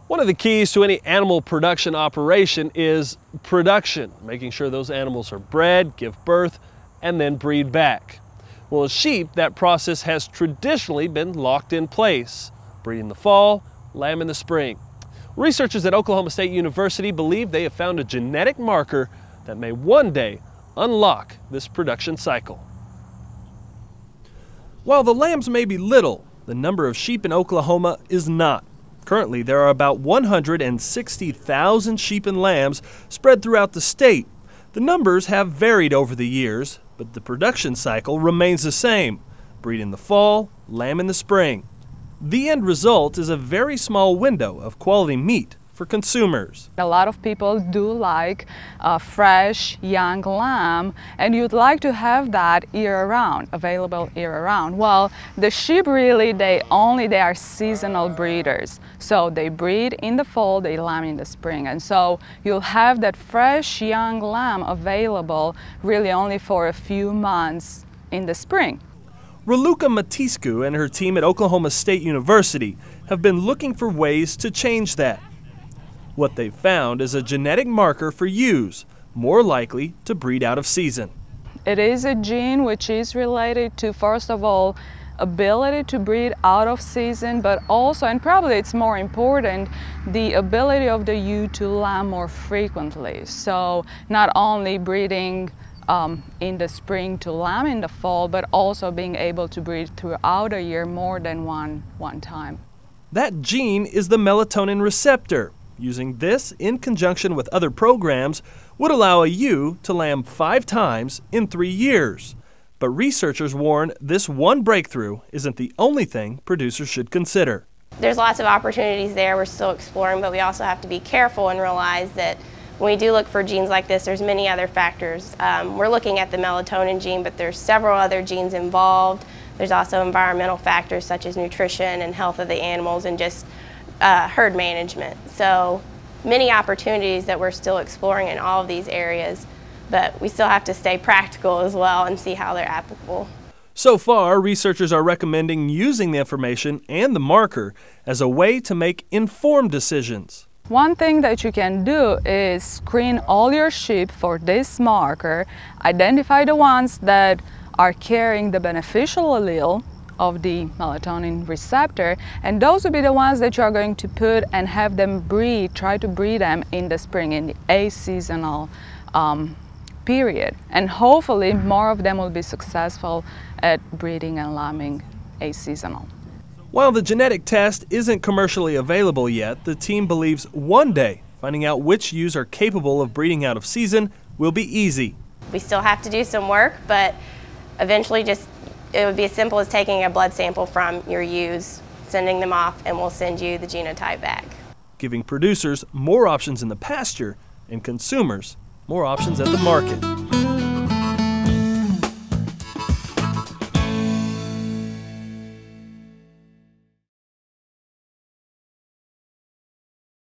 One of the keys to any animal production operation is production, making sure those animals are bred, give birth, and then breed back. Well, in sheep, that process has traditionally been locked in place, breed in the fall, lamb in the spring. Researchers at Oklahoma State University believe they have found a genetic marker that may one day unlock this production cycle. While the lambs may be little, the number of sheep in Oklahoma is not. Currently, there are about 160,000 sheep and lambs spread throughout the state. The numbers have varied over the years, but the production cycle remains the same: breed in the fall, lamb in the spring. The end result is a very small window of quality meat for consumers. A lot of people do like fresh, young lamb, and you'd like to have that year-round, available year-round. Well, the sheep really, they are seasonal breeders. So they breed in the fall, they lamb in the spring. And so you'll have that fresh, young lamb available really only for a few months in the spring. Raluca Mateescu and her team at Oklahoma State University have been looking for ways to change that. What they've found is a genetic marker for ewes, more likely to breed out of season. It is a gene which is related to, first of all, ability to breed out of season, but also, and probably it's more important, the ability of the ewe to lamb more frequently. So not only breeding in the spring to lamb in the fall, but also being able to breed throughout a year more than one time. That gene is the melatonin receptor. Using this in conjunction with other programs would allow a ewe to lamb 5 times in 3 years. But researchers warn this one breakthrough isn't the only thing producers should consider. There's lots of opportunities there we're still exploring, but we also have to be careful and realize that when we do look for genes like this, there's many other factors. We're looking at the melatonin gene, but there's several other genes involved. There's also environmental factors such as nutrition and health of the animals and just herd management. So many opportunities that we're still exploring in all of these areas, but we still have to stay practical as well and see how they're applicable. So far, researchers are recommending using the information and the marker as a way to make informed decisions. One thing that you can do is screen all your sheep for this marker, identify the ones that are carrying the beneficial allele of the melatonin receptor, and those will be the ones that you are going to put and have them breed, try to breed them in the spring, in the aseasonal period. And hopefully more of them will be successful at breeding and lambing aseasonal. While the genetic test isn't commercially available yet, the team believes one day finding out which ewes are capable of breeding out of season will be easy. We still have to do some work, but eventually it would be as simple as taking a blood sample from your ewes, sending them off, and we'll send you the genotype back. Giving producers more options in the pasture and consumers more options at the market.